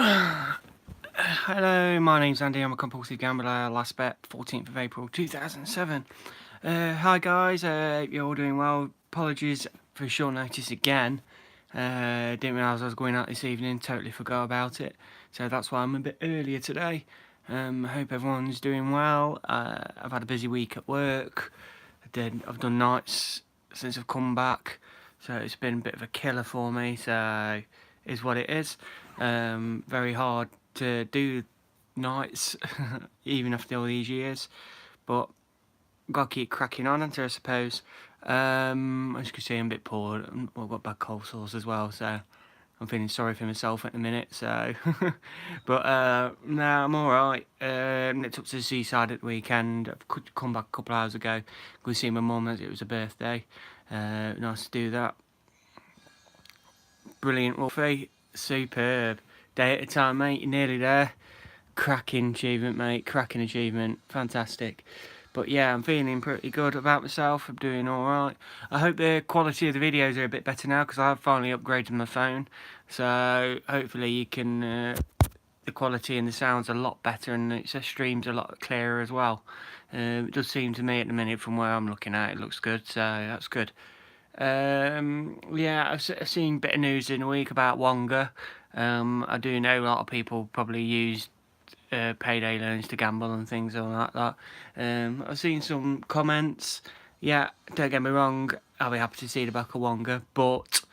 Hello, my name's Andy, I'm a compulsive gambler, last bet 14th of April 2007. Hi guys, hope you're all doing well. Apologies for short notice again. Didn't realise I was going out this evening, totally forgot about it. So that's why I'm a bit earlier today. Hope everyone's doing well. I've had a busy week at work. I've done nights since I've come back. So it's been a bit of a killer for me, so is what it is. Very hard to do nights, even after all these years, but gotta keep cracking on until I suppose. As you can see, I'm a bit poor. I've got bad cold sores as well, so I'm feeling sorry for myself at the minute. So, but no, I'm all right. Nipped up to the seaside at the weekend. I've come back a couple of hours ago. Go see my mum as it was her birthday. Nice to do that. Brilliant, Wolfie. Superb. Day at a time, mate. You're nearly there. Cracking achievement, mate. Cracking achievement. Fantastic. But yeah, I'm feeling pretty good about myself. I'm doing alright. I hope the quality of the videos are a bit better now because I've finally upgraded my phone. So hopefully you can, the quality and the sound's a lot better and the stream's a lot clearer as well. It does seem to me at the minute from where I'm looking at it looks good, so that's good. Yeah, I've seen a bit of news in a week about Wonga. I do know a lot of people probably use payday loans to gamble and things like that. I've seen some comments. Yeah, don't get me wrong, I'll be happy to see the back of Wonga, but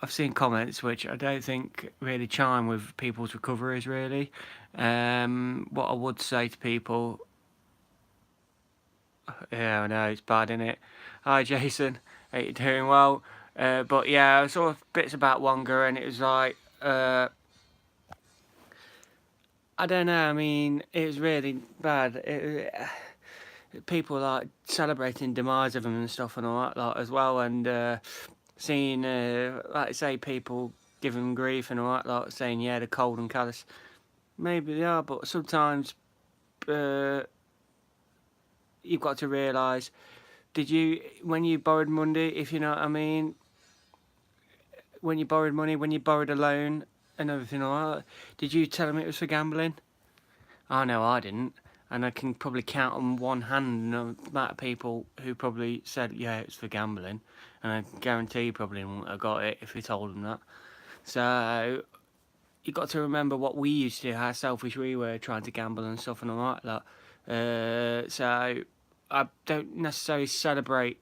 I've seen comments which I don't think really chime with people's recoveries really. What I would say to people, yeah, I know it's bad, isn't it? Hi Jason, hope you're doing well. But yeah, I saw bits about Wonga and it was like, I don't know. I mean, it was really bad. People like celebrating demise of them and stuff and all that lot as well, and seeing, like I say, people giving grief and all that lot, saying yeah, they're cold and callous. Maybe they are, but sometimes uh, you've got to realise. Did you, when you borrowed money, if you know what I mean, when you borrowed money, when you borrowed a loan and everything like that, did you tell them it was for gambling? I know I didn't, and I can probably count on one hand the amount of people who probably said, yeah, it's for gambling, and I guarantee you probably wouldn't have got it if we told them that. So, you've got to remember what we used to do, how selfish we were trying to gamble and stuff and all that. So, I don't necessarily celebrate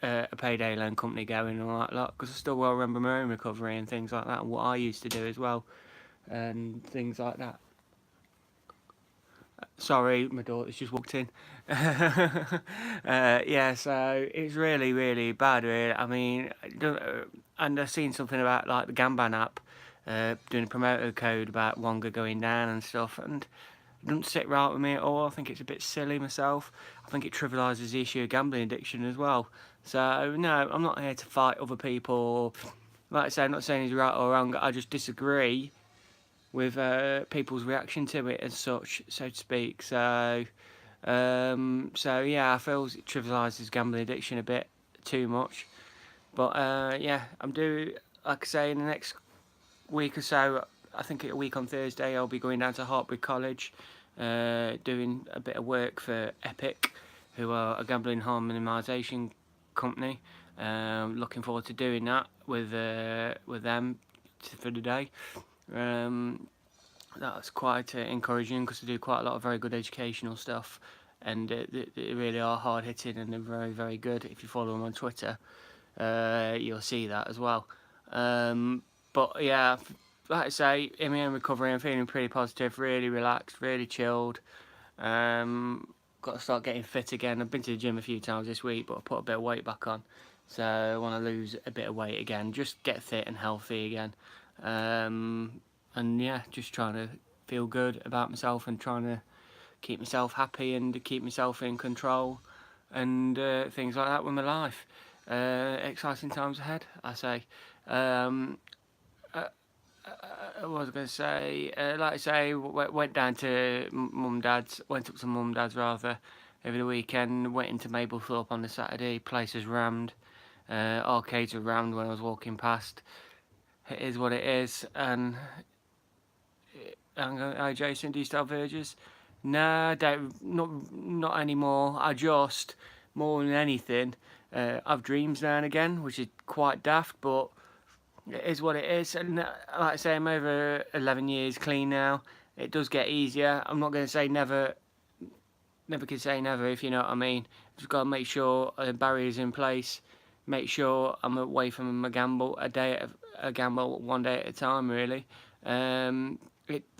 a payday loan company going and all that lot, because I still well remember my own recovery and things like that, and what I used to do as well, and things like that. Sorry, my daughter's just walked in. Yeah, so it's really, really bad, really. I mean, and I've seen something about like the Gamban app doing a promoter code about Wonga going down and stuff, and it doesn't sit right with me at all. I think it's a bit silly myself. I think it trivialises the issue of gambling addiction as well. So, no, I'm not here to fight other people. Like I say, I'm not saying he's right or wrong, I just disagree with people's reaction to it as such, so to speak. So, so yeah, I feel it trivialises gambling addiction a bit too much. But yeah, I'm due, like I say, in the next week or so. I think a week on Thursday, I'll be going down to Hartbury College, doing a bit of work for Epic, who are a gambling harm minimisation company. Looking forward to doing that with them for the day. That's quite encouraging because they do quite a lot of very good educational stuff, and they really are hard hitting and they're very, very good. If you follow them on Twitter, you'll see that as well. But yeah, like I say, in my own recovery, I'm feeling pretty positive, really relaxed, really chilled. Got to start getting fit again. I've been to the gym a few times this week, but I put a bit of weight back on, so I want to lose a bit of weight again, just get fit and healthy again. And yeah, just trying to feel good about myself and trying to keep myself happy and keep myself in control and things like that with my life. Exciting times ahead, I say. What was I going to say? Like I say, went down to mum and dad's, went up to mum and dad's rather, over the weekend, went into Mablethorpe on the Saturday, place was rammed, arcades were rammed when I was walking past. It is what it is, and Hi Jason, do you still have urges? Nah, don't, not anymore. I just, more than anything, have dreams now and again, which is quite daft, but it is what it is. And like I say, I'm over 11 years clean now. It does get easier. I'm not going to say never can say never, if you know what I mean. Just got to make sure a barrier's in place. Make sure I'm away from a gamble one day at a time, really. Like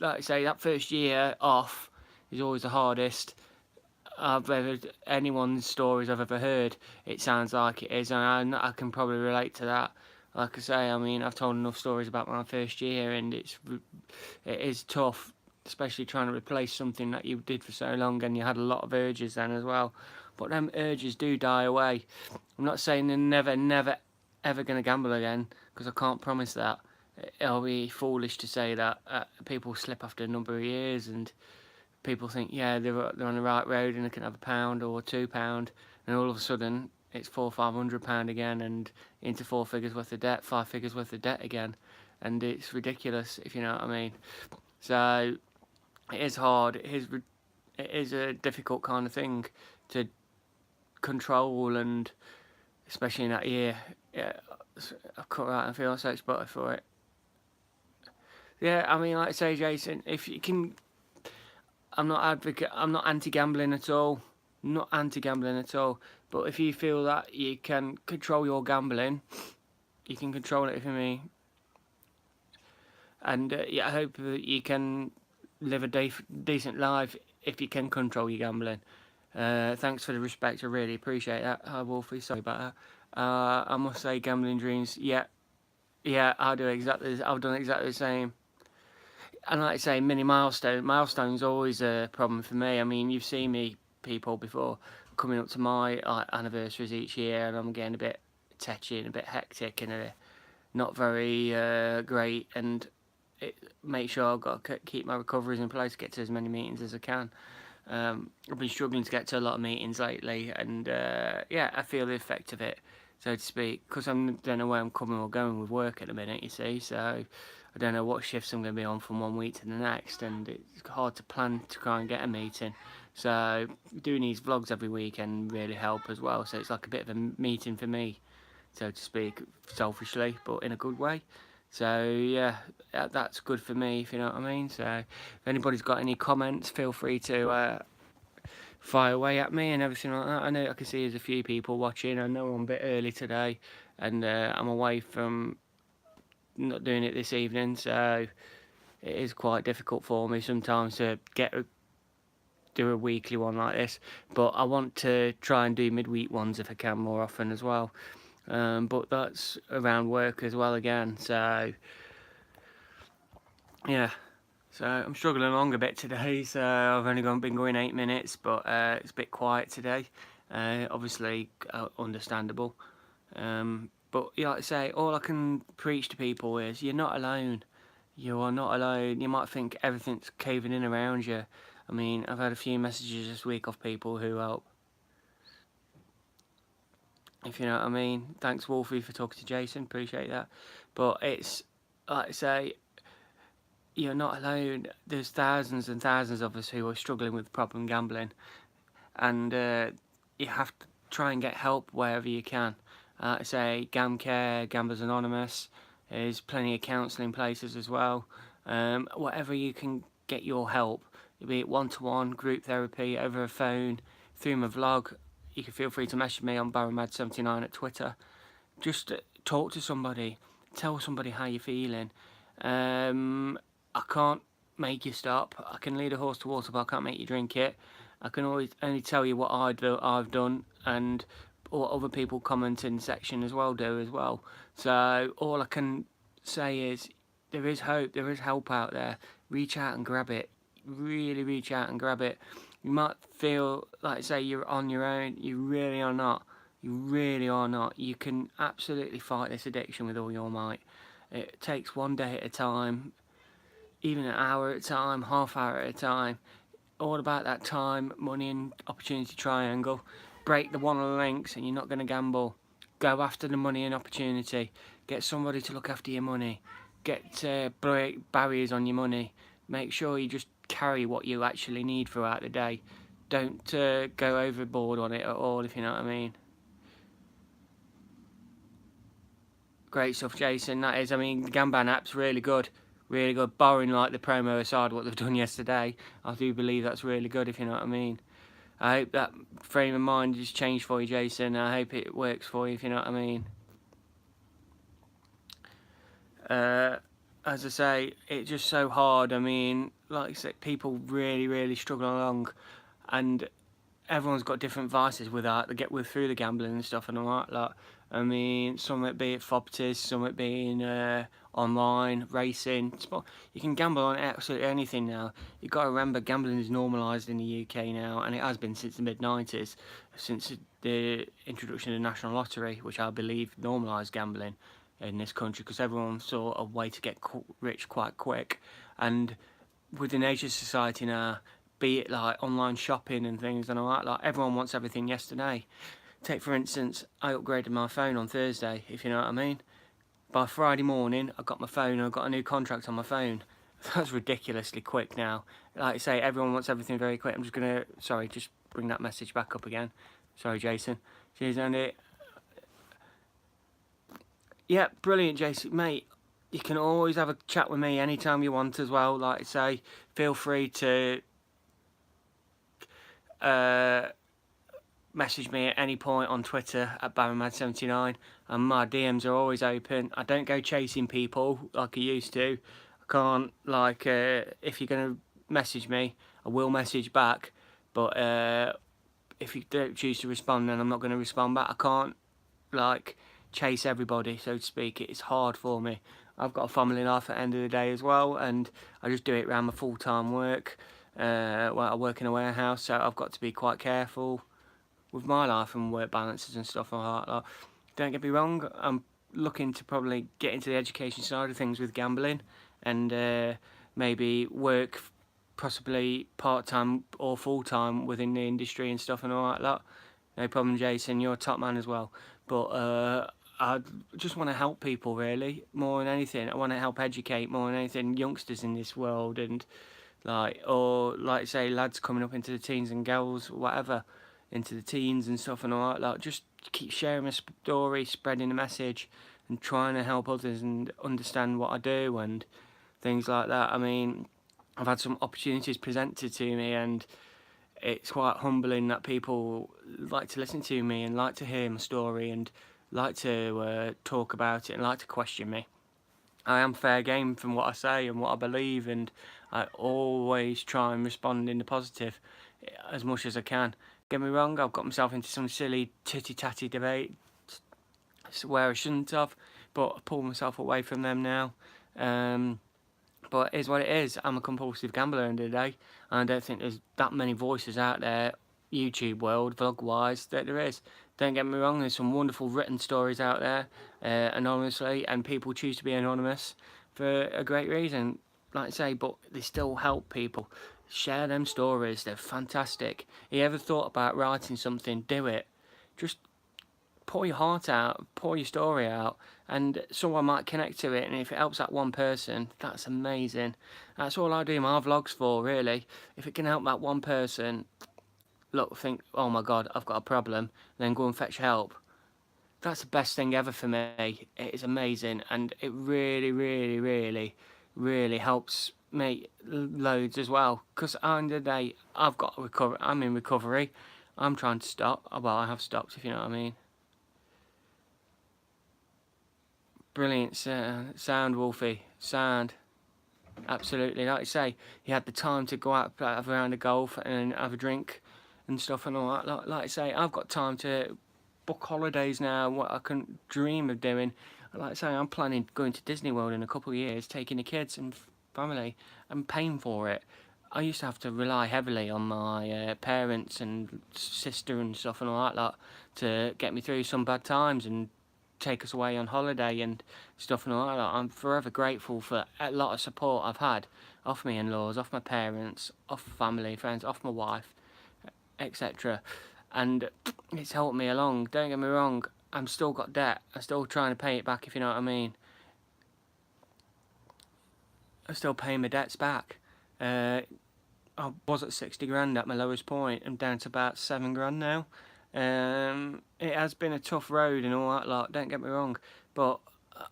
I say, that first year off is always the hardest. Anyone's stories I've ever heard, it sounds like it is, and I can probably relate to that. Like I say, I mean, I've told enough stories about my first year, and it is tough, especially trying to replace something that you did for so long, and you had a lot of urges then as well. But them urges do die away. I'm not saying they're never, ever going to gamble again, because I can't promise that. It'll be foolish to say that. People slip after a number of years, and people think, yeah, they're on the right road and they can have £1 or £2, and all of a sudden it's £400-500 again, and into 4 figures worth of debt, 5 figures worth of debt again, and it's ridiculous, if you know what I mean. So it is hard. It is a difficult kind of thing to control, and especially in that year. Yeah, I've cut right and feel so spotted for it. Yeah, I mean, like I say, Jason, if you can, I'm not anti-gambling at all. Not anti-gambling at all. But if you feel that you can control your gambling, you can control it for me. And yeah, I hope that you can live a decent life if you can control your gambling. Thanks for the respect. I really appreciate that. Hi, Wolfie. Sorry about that. I must say, gambling dreams. Yeah, I've done exactly the same. And like I say, milestones always a problem for me. I mean, you've seen me, people, before, coming up to my anniversaries each year, and I'm getting a bit tetchy and a bit hectic and not very great. And make sure I've got to keep my recoveries in place, get to as many meetings as I can. I've been struggling to get to a lot of meetings lately, and yeah, I feel the effect of it, so to speak, because I don't know where I'm coming or going with work at the minute, you see, so I don't know what shifts I'm going to be on from one week to the next, and it's hard to plan to try and get a meeting. So doing these vlogs every weekend really help as well, so it's like a bit of a meeting for me, so to speak, selfishly, but in a good way. So yeah, that's good for me, if you know what I mean. So if anybody's got any comments, feel free to fire away at me and everything like that. I know I can see there's a few people watching. I know I'm a bit early today, and I'm away from not doing it this evening, so it is quite difficult for me sometimes to do a weekly one like this. But I want to try and do midweek ones if I can more often as well. But that's around work as well again, so yeah. So I'm struggling along a bit today, so I've only been going 8 minutes, but it's a bit quiet today. Obviously understandable. But yeah, like I say, all I can preach to people is you're not alone. You are not alone. You might think everything's caving in around you. I mean, I've had a few messages this week of people who help, if you know what I mean. Thanks, Wolfie, for talking to Jason. Appreciate that. But it's, like I say, you're not alone. There's thousands and thousands of us who are struggling with problem gambling, and you have to try and get help wherever you can. I say GamCare, Gamblers Anonymous, there's plenty of counselling places as well. Whatever you can get your help, be it one-to-one, group therapy, over a phone, through my vlog. You can feel free to message me on Barrowmad79 at Twitter. Just talk to somebody, tell somebody how you're feeling. I can't make you stop. I can lead a horse to water, but I can't make you drink it. I can always only tell you what I've done, and what other people comment in the section as well do as well. So all I can say is there is hope, there is help out there. Reach out and grab it. Really reach out and grab it. You might feel like, say, you're on your own. You really are not. You really are not. You can absolutely fight this addiction with all your might. It takes one day at a time, even an hour at a time, half hour at a time. All about that time, money and opportunity triangle. Break the one of the links and you're not going to gamble. Go after the money and opportunity. Get somebody to look after your money. Break barriers on your money. make sure you just carry what you actually need throughout the day. Don't go overboard on it at all, if you know what I mean. Great stuff, Jason. That is, I mean, the Gamban app's really good. Really good. Barring like the promo aside, what they've done yesterday, I do believe that's really good, if you know what I mean. I hope that frame of mind has changed for you, Jason. I hope it works for you, if you know what I mean. As I say, it's just so hard. I mean, like I said, people really, really struggle along, and everyone's got different vices with that. They get through the gambling and stuff and all that. Like, I mean, some it be at FOBTs, some it being online racing. You can gamble on absolutely anything now. You've got to remember, gambling is normalised in the UK now, and it has been since the mid-90s, since the introduction of the National Lottery, which I believe normalised gambling in this country, because everyone saw a way to get rich quite quick. And with the nature of society now, be it like online shopping and things and all that, like everyone wants everything yesterday. Take for instance, I upgraded my phone on Thursday, if you know what I mean. By Friday morning, I got my phone and I got a new contract on my phone. That's ridiculously quick now. Like I say, everyone wants everything very quick. I'm just gonna, sorry, just bring that message back up again. Sorry, Jason. Cheers, Andy. Yeah, brilliant, Jason, mate. You can always have a chat with me anytime you want as well. Like I say, feel free to message me at any point on Twitter at BarronMad79, and my DMs are always open. I don't go chasing people like I used to. I can't, like, if you're going to message me, I will message back, but if you don't choose to respond, then I'm not going to respond back. I can't, like, chase everybody, so to speak. It's hard for me. I've got a family life at the end of the day as well, and I just do it around my full-time work. Well, I work in a warehouse, so I've got to be quite careful with my life and work balances and stuff like that. Like, don't get me wrong, I'm looking to probably get into the education side of things with gambling, and maybe work possibly part-time or full-time within the industry and stuff and all like that. No problem, Jason, you're a top man as well. But I just want to help people, really, more than anything. I want to help educate more than anything youngsters in this world, and like say lads coming up into the teens and girls, whatever, into the teens and stuff and all that. Like, just keep sharing my story, spreading the message, and trying to help others and understand what I do and things like that. I mean, I've had some opportunities presented to me, and it's quite humbling that people like to listen to me and like to hear my story and like to talk about it and like to question me. I am fair game from what I say and what I believe, and I always try and respond in the positive as much as I can. Get me wrong, I've got myself into some silly titty-tatty debate where I shouldn't have, but I pulled myself away from them now. But it is what it is. I'm a compulsive gambler in the day, and I don't think there's that many voices out there, YouTube world, vlog-wise, that there is. Don't get me wrong, there's some wonderful written stories out there, anonymously, and people choose to be anonymous for a great reason, like I say, but they still help people. Share them stories, they're fantastic. If you ever thought about writing something, do it. Just pour your heart out, pour your story out, and someone might connect to it, and if it helps that one person, that's amazing. That's all I do my vlogs for, really. If it can help that one person, look, think, oh my god, I've got a problem, then go and fetch help. That's the best thing ever for me. It is amazing, and it really, really, really, really helps me loads as well. Because at the end of the day, I'm in recovery. I'm trying to stop. Well, I have stopped, if you know what I mean. Brilliant sound, Wolfie. Sound. Absolutely. Like I say, he had the time to go out, have a round of golf and have a drink and stuff and all that. Like I say, I've got time to book holidays now, what I can dream of doing. Like I say, I'm planning going to Disney World in a couple of years, taking the kids and family, and paying for it. I used to have to rely heavily on my parents and sister and stuff and all that to get me through some bad times and take us away on holiday and stuff and all that. I'm forever grateful for a lot of support I've had off my in-laws, off my parents, off family, friends, off my wife, etc. And it's helped me along. Don't get me wrong, I'm still got debt. I'm still trying to pay it back, if you know what I mean. I'm still paying my debts back. I was at 60 grand at my lowest point. I'm down to about 7 grand now. It has been a tough road and all that lot, don't get me wrong, but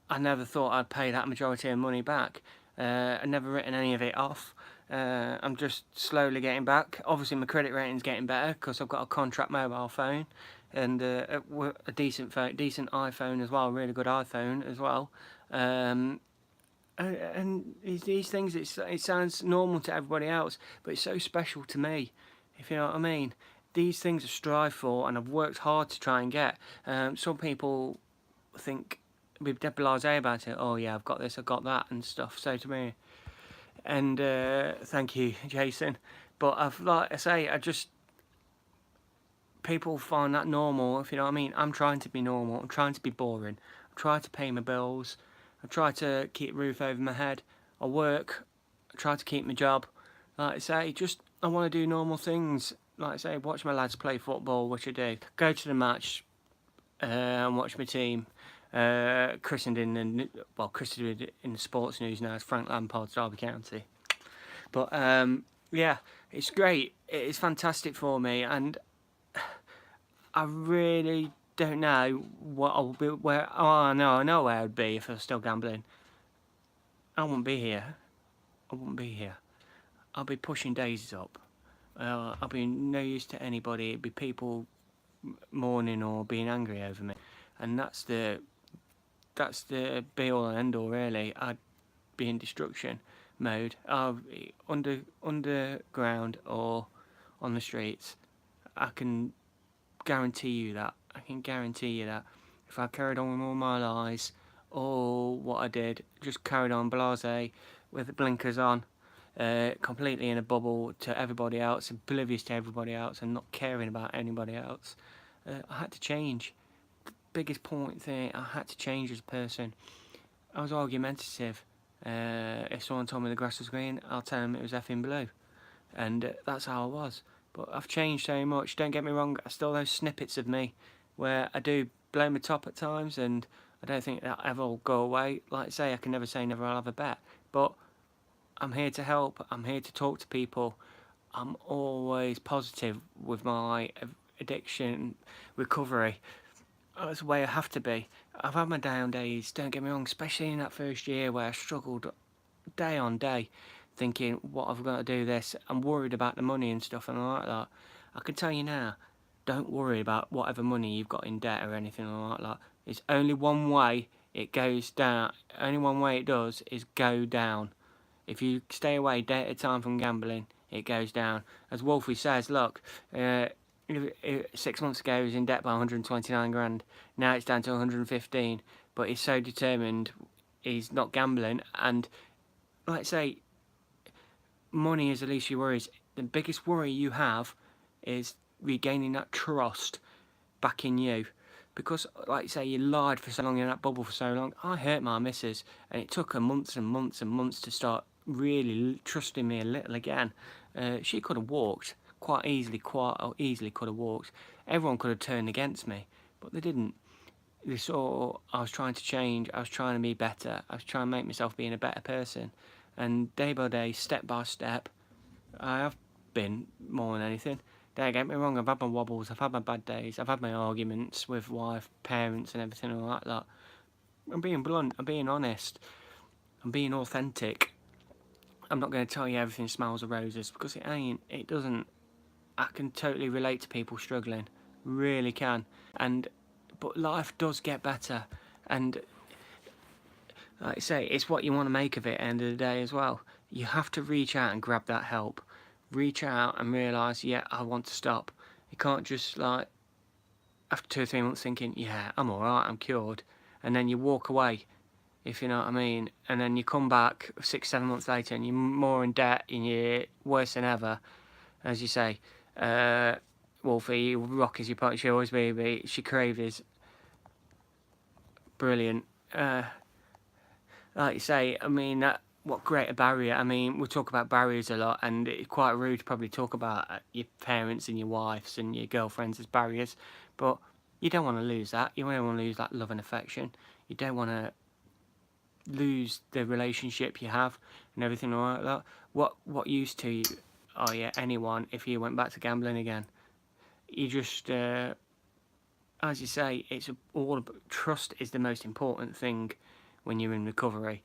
I never thought I'd pay that majority of money back. I've never written any of it off. I'm just slowly getting back. Obviously my credit rating's getting better because I've got a contract mobile phone and a decent phone, decent iPhone as well, really good iPhone as well. And these things, it sounds normal to everybody else, but it's so special to me, if you know what I mean. These things I strive for and I've worked hard to try and get. Some people think, be dead blasé about it, oh yeah, I've got this, I've got that and stuff, so to me. And thank you, Jason. But like I say, people find that normal, if you know what I mean. I'm trying to be normal, I'm trying to be boring, I'm trying to pay my bills, I try to keep a roof over my head, I work, I try to keep my job. Like I say, I want to do normal things. Like I say, watch my lads play football, which I do. Go to the match and watch my team. Christened in the sports news now as Frank Lampard's Derby County. But yeah, it's great. It's fantastic for me, and I really don't know what I'll be. I know where I'd be if I was still gambling. I wouldn't be here. I wouldn't be here. I'll be pushing daisies up. I'll be no use to anybody. It'd be people mourning or being angry over me, and that's the be all and end all really. I'd be in destruction mode. I'll be underground or on the streets. I can guarantee you that. I can guarantee you that. If I carried on with all my lies, or what I did, just carried on blasé with the blinkers on, completely in a bubble to everybody else, oblivious to everybody else, and not caring about anybody else, I had to change. The biggest point thing, I had to change as a person. I was argumentative. If someone told me the grass was green, I'll tell them it was effing blue. And that's how I was. But I've changed so much. Don't get me wrong, I still those snippets of me where I do blow my top at times, and I don't think that ever will go away. Like I say, I can never say never, I'll have a bet. But I'm here to help. I'm here to talk to people. I'm always positive with my addiction recovery. That's the way I have to be. I've had my down days, don't get me wrong, especially in that first year where I struggled day on day, thinking, what have I got to do this? I'm worried about the money and stuff and all like that. I can tell you now, don't worry about whatever money you've got in debt or anything like that. It's only one way it goes down. Only one way it does is go down. If you stay away day at a time from gambling, it goes down. As Wolfie says, look, 6 months ago he was in debt by 129 grand. Now it's down to 115. But he's so determined, he's not gambling. And like I say, money is the least of your worries. The biggest worry you have is regaining that trust back in you. Because, like you say, you lied for so long in that bubble for so long. I hurt my missus, and it took her months and months and months to start really trusting me a little again. She could have walked quite easily could have walked. Everyone could have turned against me, but they didn't. They saw I was trying to change, I was trying to be better, I was trying to make myself being a better person. And day by day, step by step, I have been more than anything. Don't get me wrong, I've had my wobbles, I've had my bad days, I've had my arguments with wife, parents and everything like that. I'm being blunt, I'm being honest, I'm being authentic. I'm not going to tell you everything smells of roses, because it ain't, it doesn't. I can totally relate to people struggling, really can. But life does get better, and like I say, it's what you want to make of it at the end of the day as well. You have to reach out and grab that help. Reach out and realise, yeah, I want to stop. You can't just, like, after 2 or 3 months thinking, yeah, I'm alright, I'm cured, and then you walk away, if you know what I mean, and then you come back 6, 7 months later and you're more in debt and you're worse than ever, as you say. Wolfie, rock is your part, she always be, she craved is brilliant. Like you say, I mean, what greater barrier? I mean, we talk about barriers a lot, and it's quite rude to probably talk about your parents and your wives and your girlfriends as barriers, but you don't want to lose that. You don't want to lose that love and affection. You don't want to lose the relationship you have and everything like that. What use to you, oh yeah, anyone if you went back to gambling again? You just, as you say, it's all about trust is the most important thing when you're in recovery.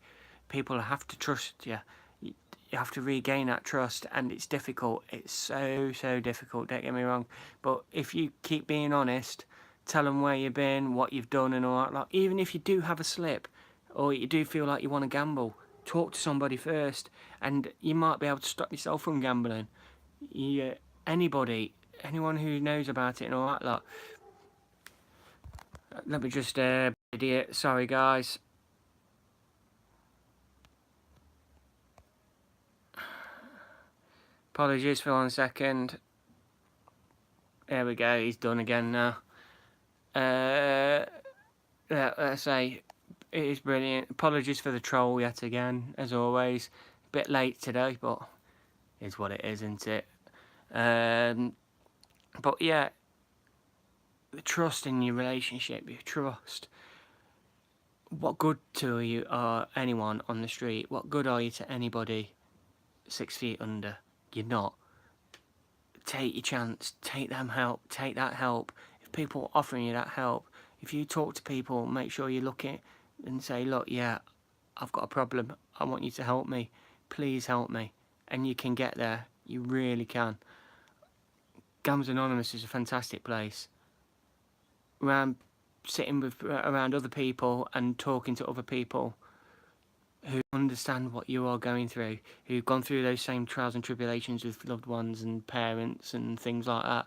People have to trust you. You have to regain that trust, and it's difficult. It's so difficult, don't get me wrong. But if you keep being honest, tell them where you've been, what you've done and all that, like, even if you do have a slip or you do feel like you want to gamble, talk to somebody first, and you might be able to stop yourself from gambling. Anyone who knows about it and all that, like, let me just, idiot, sorry guys. Apologies for 1 second. There we go, he's done again now. Yeah, let's say, it is brilliant. Apologies for the troll yet again, as always. A bit late today, but it's what it is, isn't it? But yeah, the trust in your relationship, you trust. What good to you are anyone on the street? What good are you to anybody 6 feet under? You're not. Take your chance. Take that help. If people are offering you that help, if you talk to people, make sure you look at and say, look, yeah, I've got a problem. I want you to help me. Please help me. And you can get there. You really can. Gams Anonymous is a fantastic place. Sitting around other people and talking to other people who understand what you are going through, who've gone through those same trials and tribulations with loved ones and parents and things like that.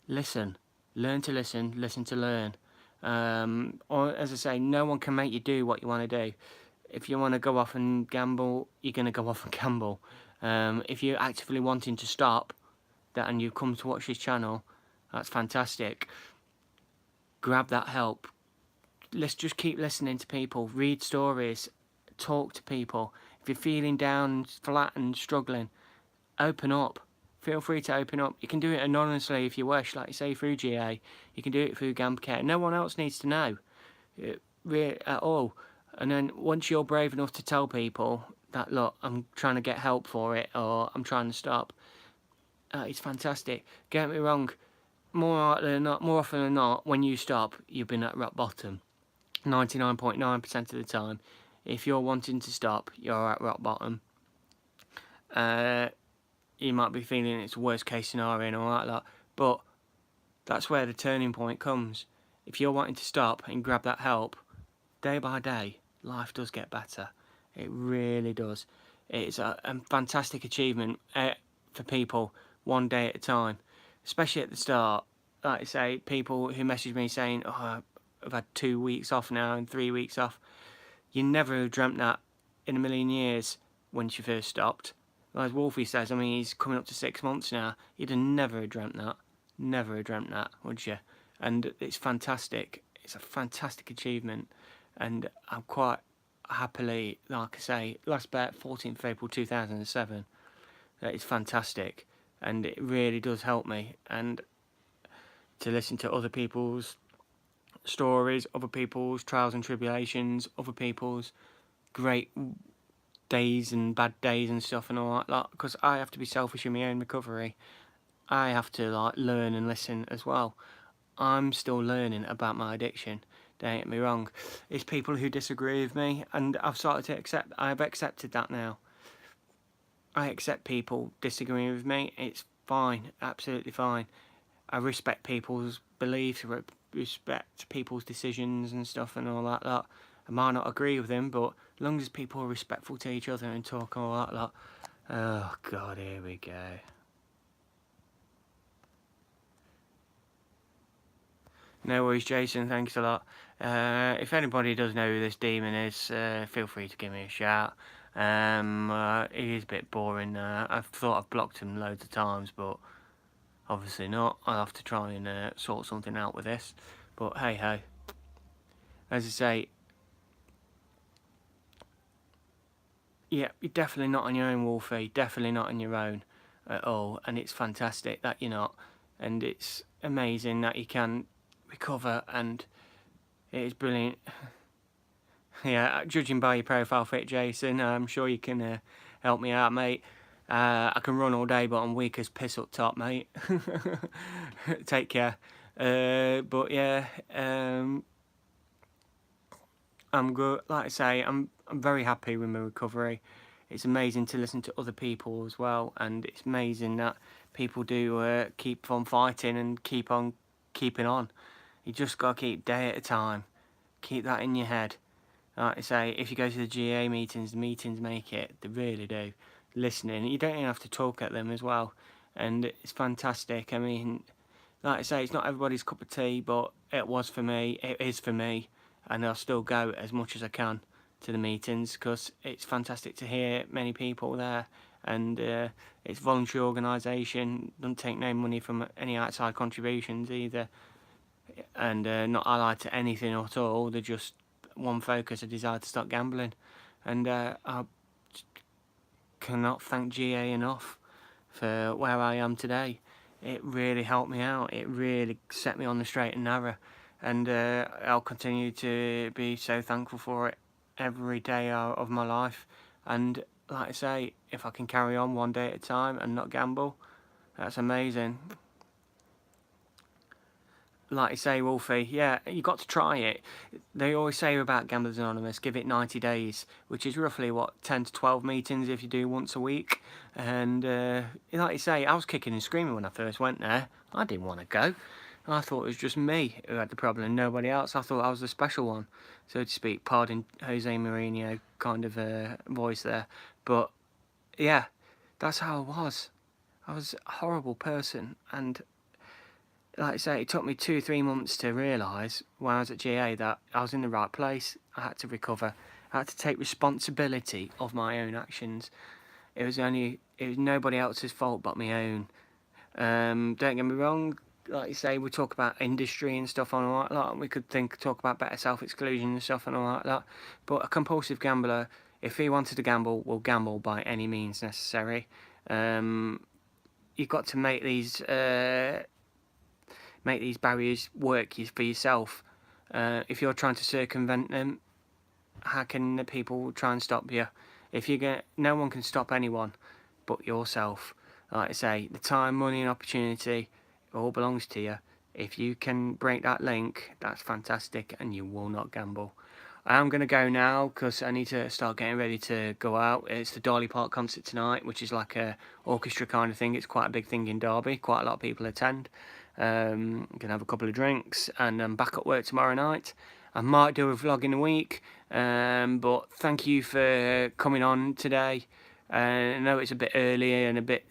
Listen. Learn to listen. Listen to learn. Or, as I say, no one can make you do what you want to do. If you want to go off and gamble, you're going to go off and gamble. If you're actively wanting to stop that and you've come to watch this channel, that's fantastic. Grab that help. Let's just keep listening to people, read stories, talk to people. If you're feeling down, flat and struggling, open up. Feel free to open up. You can do it anonymously if you wish, like you say, through GA. You can do it through GamCare. No one else needs to know at all. And then once you're brave enough to tell people that, look, I'm trying to get help for it, or I'm trying to stop, it's fantastic. Get me wrong, more often than not, when you stop, you've been at rock bottom. 99.9% of the time, if you're wanting to stop, you're at rock bottom. You might be feeling it's worst case scenario and all that, but that's where the turning point comes. If you're wanting to stop and grab that help, day by day, life does get better. It really does. It's a fantastic achievement for people, one day at a time, especially at the start. Like I say, people who message me saying, oh, I've had 2 weeks off now and 3 weeks off. You never dreamt that in a million years when you first stopped. As Wolfie says, I mean, he's coming up to 6 months now. You'd have never dreamt that. Never have dreamt that, would you? And it's fantastic. It's a fantastic achievement. And I'm quite happily, like I say, last bet, 14th of April 2007. It's fantastic. And it really does help me. And to listen to other people's stories, other people's trials and tribulations, other people's great days and bad days and stuff and all that, like, because I have to be selfish in my own recovery. I have to like learn and listen as well. I'm still learning about my addiction. Don't get me wrong. It's people who disagree with me, and I've started to accept. I've accepted that now. I accept people disagreeing with me. It's fine, absolutely fine. I respect people's beliefs, respect people's decisions and stuff and all that. Like, I might not agree with them, but as long as people are respectful to each other and talk all that, like, oh God, here we go. No worries, Jason, thanks a lot. If anybody does know who this demon is, feel free to give me a shout. He is a bit boring. I've thought I've blocked him loads of times, but obviously not. I'll have to try and sort something out with this. But hey ho. As I say, yeah, you're definitely not on your own, Wolfie. Definitely not on your own at all. And it's fantastic that you're not. And it's amazing that you can recover, and it is brilliant. yeah, judging by your profile fit, Jason, I'm sure you can help me out, mate. I can run all day, but I'm weak as piss up top, mate. Take care. But yeah, I'm good. Like I say, I'm very happy with my recovery. It's amazing to listen to other people as well, and it's amazing that people do keep on fighting and keep on keeping on. You just gotta keep day at a time. Keep that in your head. Like I say, if you go to the GA meetings, the meetings make it. They really do. Listening, you don't even have to talk at them as well, and it's fantastic. I mean, like I say, it's not everybody's cup of tea, but it was for me. It is for me, and I'll still go as much as I can to the meetings because it's fantastic to hear many people there, and it's voluntary organisation. Doesn't take no money from any outside contributions either, and not allied to anything at all. They're just one focus: a desire to stop gambling, and I cannot thank GA enough for where I am today. It really helped me out. It really set me on the straight and narrow, and I'll continue to be so thankful for it every day of my life. And like I say, if I can carry on one day at a time and not gamble, that's amazing. Like you say, Wolfie, yeah, you got to try it. They always say about Gamblers Anonymous, give it 90 days, which is roughly, what, 10 to 12 meetings if you do once a week. And like you say, I was kicking and screaming when I first went there. I didn't want to go. I thought it was just me who had the problem, nobody else. I thought I was the special one, so to speak. Pardon Jose Mourinho kind of voice there. But, yeah, that's how I was. I was a horrible person, and like I say, it took me 2 or 3 months to realise when I was at GA that I was in the right place. I had to recover. I had to take responsibility of my own actions. It was nobody else's fault but my own. Don't get me wrong. Like you say, we talk about industry and stuff and all that. We could talk about better self-exclusion and stuff and all that. But a compulsive gambler, if he wanted to gamble, will gamble by any means necessary. You've got to make these barriers work for yourself. If you're trying to circumvent them, how can the people try and stop you? No one can stop anyone but yourself. Like I say, the time, money and opportunity, it all belongs to you. If you can break that link, that's fantastic, and you will not gamble. I am going to go now because I need to start getting ready to go out. It's the Darley Park concert tonight, which is like a orchestra kind of thing. It's quite a big thing in Derby. Quite a lot of people attend. I'm going to have a couple of drinks, and I'm back at work tomorrow night. I might do a vlog in a week, but thank you for coming on today. I know it's a bit early and a bit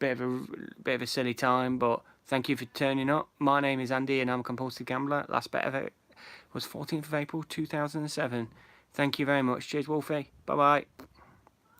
of a silly time, but thank you for turning up. My name is Andy, and I'm a compulsive gambler. Last bet of it was 14th of April 2007. Thank you very much. Cheers, Wolfie. Bye bye.